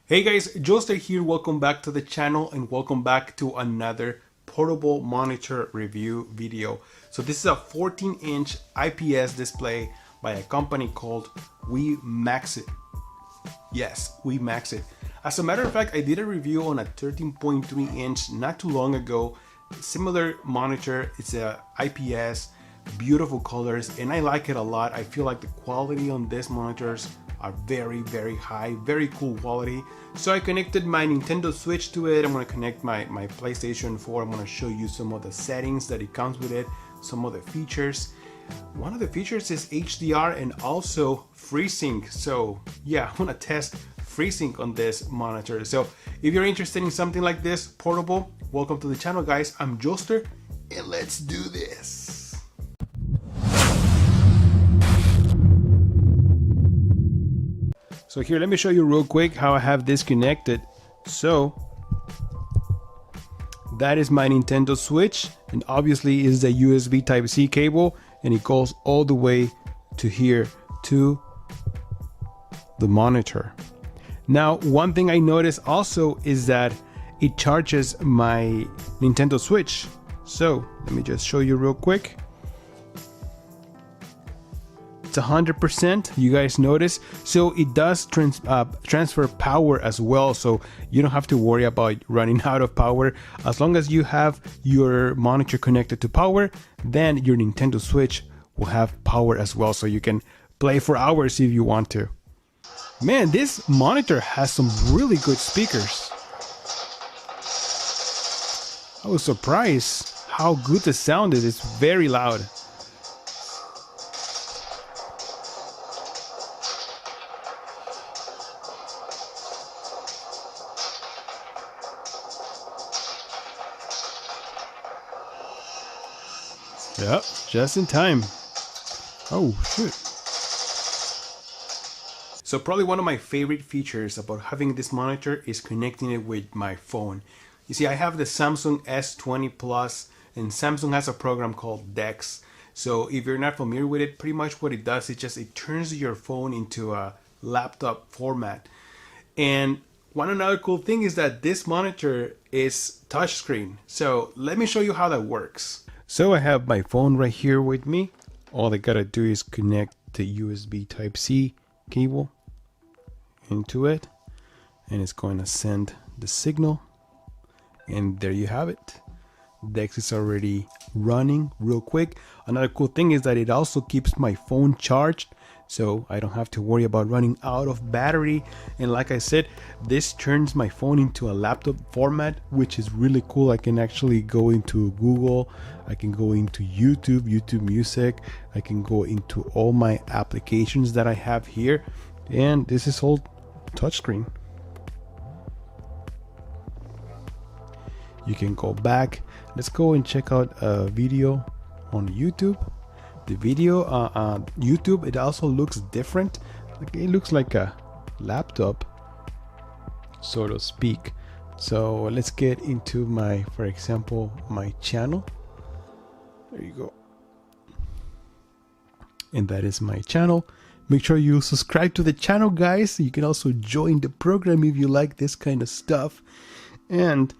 Hey guys, Joester here. Welcome back to the channel and welcome back to another portable monitor review video. So this is a 14-inch IPS display by a company called Wimaxit. Yes, Wimaxit. As a matter of fact, I did a review on a 13.3-inch not too long ago. Similar monitor. It's a IPS, beautiful colors, and I like it a lot. I feel like the quality on these monitors are very high, very cool quality. So I connected my Nintendo Switch to it. I'm gonna connect my PlayStation 4. I'm gonna show you some of the settings that it comes with it, some of the features. One of the features is HDR and also FreeSync. So yeah, I'm gonna test FreeSync on this monitor. So if you're interested in something like this, portable, welcome to the channel guys. I'm Joester and let's do this. So here, let me show you real quick how I have this connected. So that is my Nintendo Switch, and obviously is the USB Type-C cable, and it goes all the way to here to the monitor. Now, one thing I noticed also is that it charges my Nintendo Switch. So let me just show you real quick. It's 100%, you guys notice. So it does transfer power as well, so you don't have to worry about running out of power. As long as you have your monitor connected to power, then your Nintendo Switch will have power as well, so you can play for hours if you want to. Man, this monitor has some really good speakers. I was surprised how good the sound is. It's very loud. Yep, just in time. Oh, shoot. So probably one of my favorite features about having this monitor is connecting it with my phone. You see, I have the Samsung S20 Plus, and Samsung has a program called DeX. So if you're not familiar with it, pretty much what it does is it turns your phone into a laptop format. And another cool thing is that this monitor is touchscreen. So let me show you how that works. So I have my phone right here with me. All I gotta do is connect the USB Type-C cable into it, and it's going to send the signal, and there you have it. DeX is already running real quick. Another cool thing is that it also keeps my phone charged, so I don't have to worry about running out of battery. And like I said, this turns my phone into a laptop format, which is really cool. I can actually go into Google, I can go into YouTube Music, I can go into all my applications that I have here, and this is all touchscreen. You can go back. Let's go and check out a video on YouTube. The video YouTube, it also looks different. It looks like a laptop, so to speak. So let's get into my, for example, my channel. There you go. And that is my channel. Make sure you subscribe to the channel, guys. You can also join the program if you like this kind of stuff. And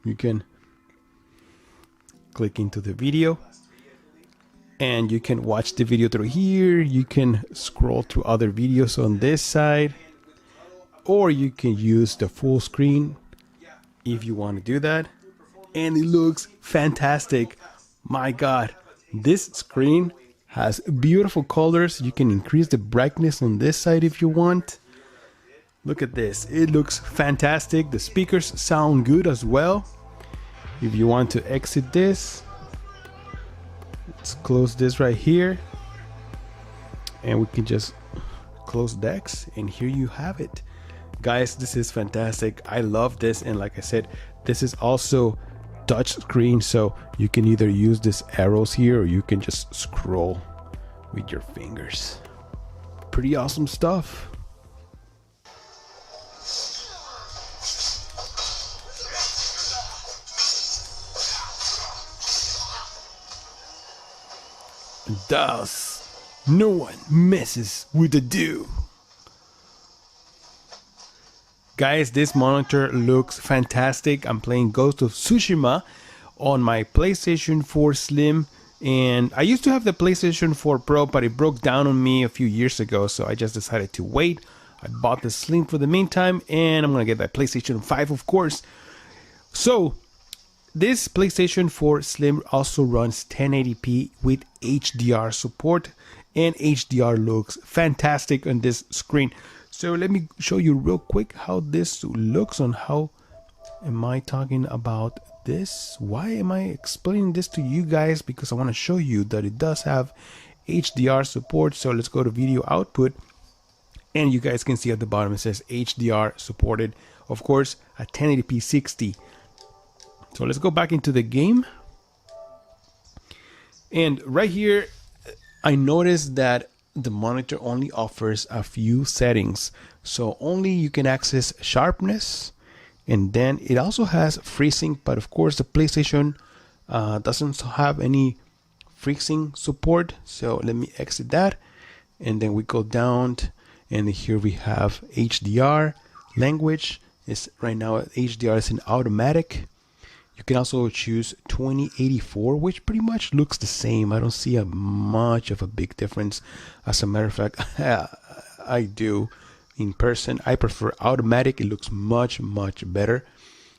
you can click into the video, and you can watch the video through here. You can scroll through other videos on this side, or you can use the full screen if you want to do that. And it looks fantastic. My God, this screen has beautiful colors. You can increase the brightness on this side if you want. Look at this, it looks fantastic. The speakers sound good as well. If you want to exit this, let's close this right here, and we can just close DeX, and here you have it. Guys, this is fantastic. I love this, and like I said, this is also touch screen, so you can either use these arrows here or you can just scroll with your fingers. Pretty awesome stuff. Thus, no one messes with the dew. Guys, this monitor looks fantastic. I'm playing Ghost of Tsushima on my PlayStation 4 Slim, and I used to have the PlayStation 4 Pro, but it broke down on me a few years ago, so I just decided to wait. I bought the Slim for the meantime, and I'm gonna get that PlayStation 5, of course. So this PlayStation 4 Slim also runs 1080p with HDR support, and HDR looks fantastic on this screen. So let me show you real quick how this looks. On how am I talking about this? Why am I explaining this to you guys? Because I want to show you that it does have HDR support. So let's go to video output, and you guys can see at the bottom it says HDR supported, of course, at 1080p 60. So let's go back into the game, and right here I noticed that the monitor only offers a few settings. So only you can access sharpness, and then it also has FreeSync, but of course the PlayStation doesn't have any FreeSync support. So let me exit that, and then we go down, and here we have HDR. Language is right now HDR is in automatic. You can also choose 2084, which pretty much looks the same. I don't see much of a big difference. As a matter of fact, I do in person. I prefer automatic. It looks much better.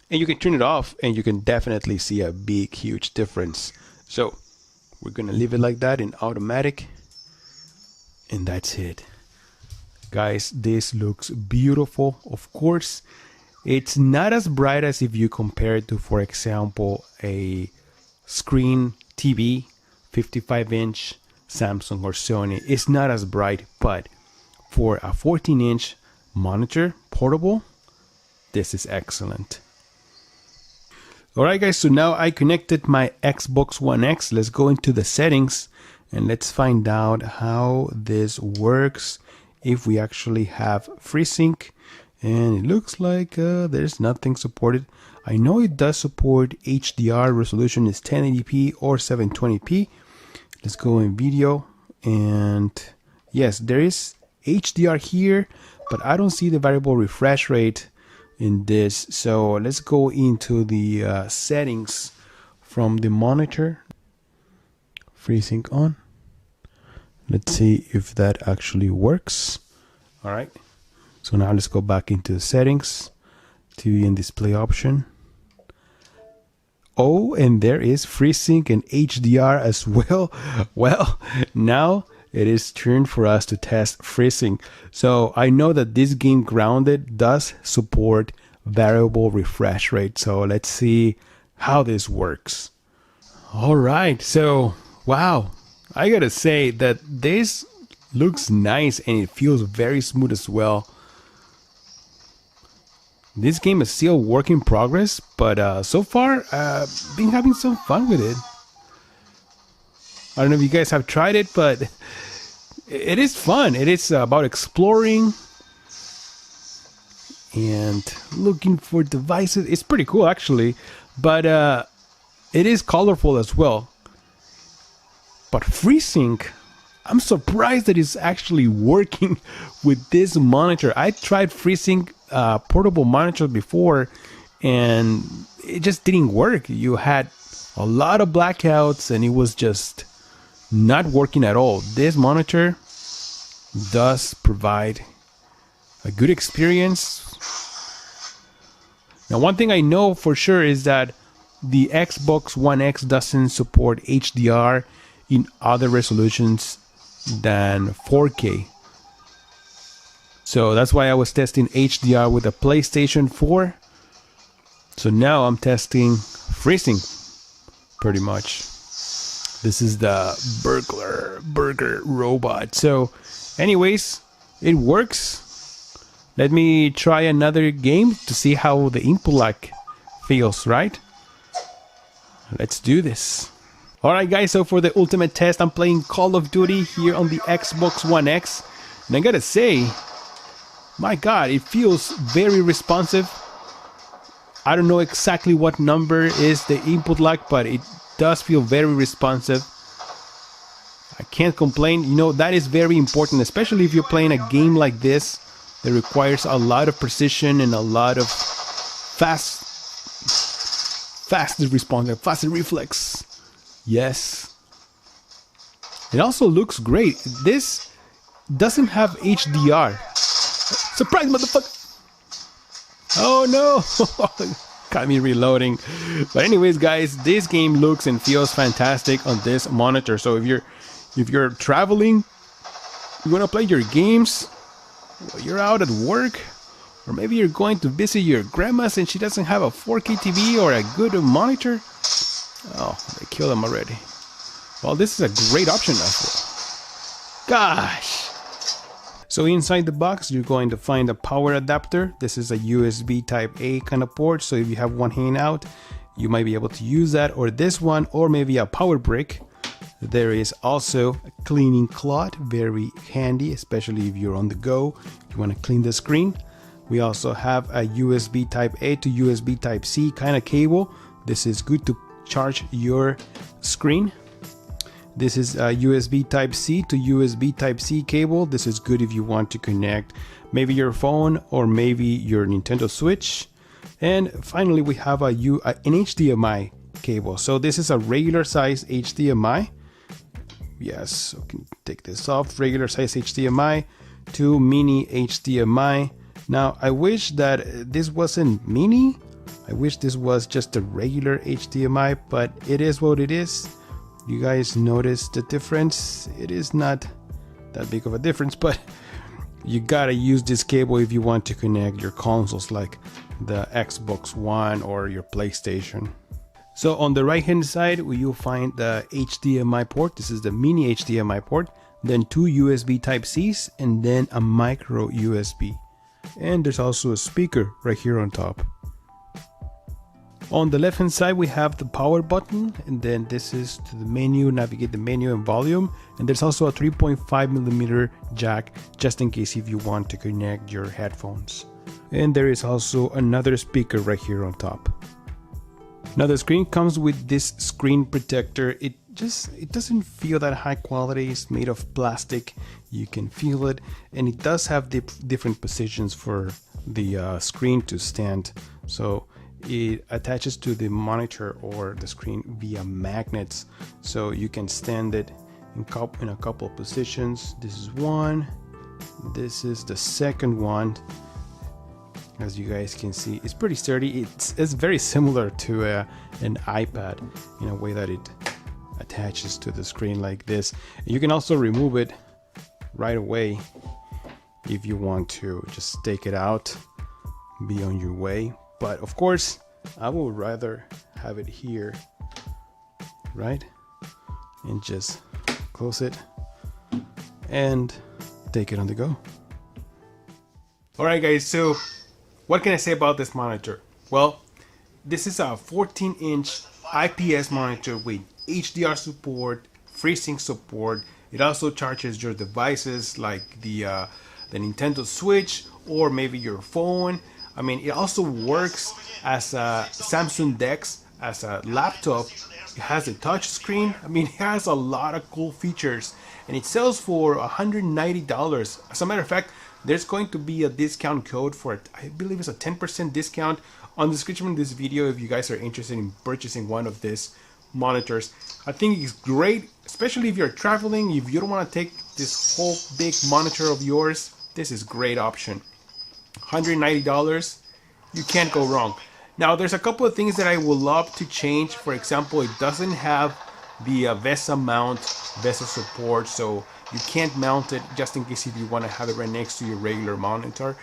And you can turn it off, and you can definitely see a big, huge difference. So we're going to leave it like that in automatic. And that's it. Guys, this looks beautiful. Of course, it's not as bright as if you compare it to, for example, a screen TV, 55-inch Samsung or Sony. It's not as bright, but for a 14-inch monitor, portable, this is excellent. Alright guys, so now I connected my Xbox One X. Let's go into the settings and let's find out how this works if we actually have FreeSync. And it looks like there's nothing supported. I know it does support HDR. Resolution is 1080p or 720p. Let's go in video, and yes, there is HDR here, but I don't see the variable refresh rate in this. So let's go into the settings from the monitor. FreeSync on. Let's see if that actually works. All right. So now let's go back into the settings, TV and display option. Oh, and there is FreeSync and HDR as well. Well, now it is turn for us to test FreeSync. So I know that this game Grounded does support variable refresh rate. So let's see how this works. All right, so wow, I gotta say that this looks nice and it feels very smooth as well. This game is still work in progress, but so far been having some fun with it. I don't know if you guys have tried it, but it is fun. It is about exploring and looking for devices. It's pretty cool actually, but it is colorful as well. But FreeSync, I'm surprised that it's actually working with this monitor. I tried FreeSync portable monitor before, and it just didn't work. You had a lot of blackouts, and it was just not working at all. This monitor does provide a good experience. Now, one thing I know for sure is that the Xbox One X doesn't support HDR in other resolutions than 4K. So that's why I was testing HDR with a PlayStation 4. So now I'm testing FreeSync pretty much. This is the burger robot. So anyways, it works. Let me try another game to see how the input lag feels, right? Let's do this. Alright guys, so for the ultimate test, I'm playing Call of Duty here on the Xbox One X. And I gotta say, my god, it feels very responsive. I don't know exactly what number is the input lag, but it does feel very responsive. I can't complain. You know, that is very important, especially if you're playing a game like this It requires a lot of precision and a lot of fast response, faster reflex. Yes. It also looks great. This doesn't have HDR. Surprise, motherfucker! Oh no! Got me reloading. But anyways, guys, this game looks and feels fantastic on this monitor. So if you're traveling, you want to play your games while you're out at work, or maybe you're going to visit your grandma's and she doesn't have a 4K TV or a good monitor. Oh, they killed them already. Well, this is a great option, I feel. Gosh. So inside the box, you're going to find a power adapter. This is a USB type A kind of port. So if you have one hanging out, you might be able to use that, or this one, or maybe a power brick. There is also a cleaning cloth, very handy, especially if you're on the go. You want to clean the screen. We also have a USB type A to USB type C kind of cable. This is good to charge your screen. This is a USB type C to USB type C cable. This is good if you want to connect maybe your phone or maybe your Nintendo Switch. And finally, we have an HDMI cable. So this is a regular size HDMI. Yes, so we can take this off. Regular size HDMI to mini HDMI. Now, I wish that this wasn't mini. I wish this was just a regular HDMI, but it is what it is. You guys notice the difference? It is not that big of a difference, but you gotta use this cable if you want to connect your consoles like the Xbox One or your PlayStation. So on the right hand side, you'll find the HDMI port. This is the mini HDMI port, then two USB type C's, and then a micro USB. And there's also a speaker right here on top. On the left hand side, we have the power button, and then this is to the menu, navigate the menu and volume. And there's also a 3.5mm jack, just in case if you want to connect your headphones. And there is also another speaker right here on top. Now the screen comes with this screen protector. It doesn't feel that high quality. It's made of plastic. You can feel it, and it does have different positions for the screen to stand. So it attaches to the monitor or the screen via magnets, so you can stand it in a couple of positions. This is one. This is the second one. As you guys can see, it's pretty sturdy. It's very similar to an iPad in a way that it attaches to the screen like this. And you can also remove it right away if you want to just take it out, be on your way. But of course, I would rather have it here, right? And just close it and take it on the go. All right, guys, so what can I say about this monitor? Well, this is a 14-inch IPS monitor with HDR support, FreeSync support. It also charges your devices like the Nintendo Switch or maybe your phone. I mean, it also works as a Samsung DeX, as a laptop. It has a touch screen. I mean, it has a lot of cool features, and it sells for $190. As a matter of fact, there's going to be a discount code for it. I believe it's a 10% discount on the description of this video if you guys are interested in purchasing one of these monitors. I think it's great, especially if you're traveling. If you don't want to take this whole big monitor of yours, this is a great option. $190, you can't go wrong. Now, there's a couple of things that I would love to change. For example, it doesn't have the VESA Mount, VESA support, so you can't mount it just in case if you want to have it right next to your regular monitor.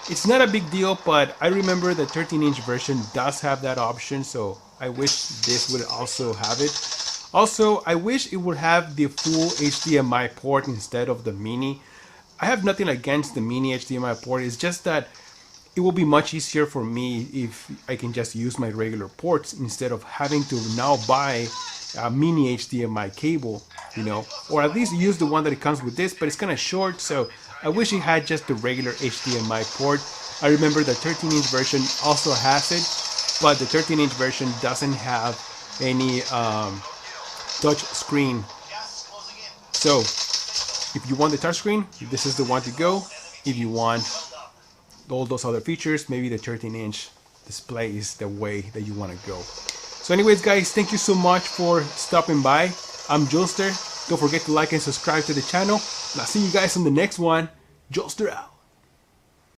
It's not a big deal, but I remember the 13-inch version does have that option, so I wish this would also have it. Also, I wish it would have the full HDMI port instead of the mini. I have nothing against the mini HDMI port. It's just that it will be much easier for me if I can just use my regular ports instead of having to now buy a mini HDMI cable, you know, or at least use the one that it comes with this, but it's kind of short, so I wish it had just the regular HDMI port. I remember the 13-inch version also has it, but the 13-inch version doesn't have any touch screen. So if you want the touchscreen, this is the one to go. If you want all those other features, maybe the 13-inch display is the way that you want to go. So anyways, guys, thank you so much for stopping by. I'm Joester. Don't forget to like and subscribe to the channel. And I'll see you guys on the next one. Joester out.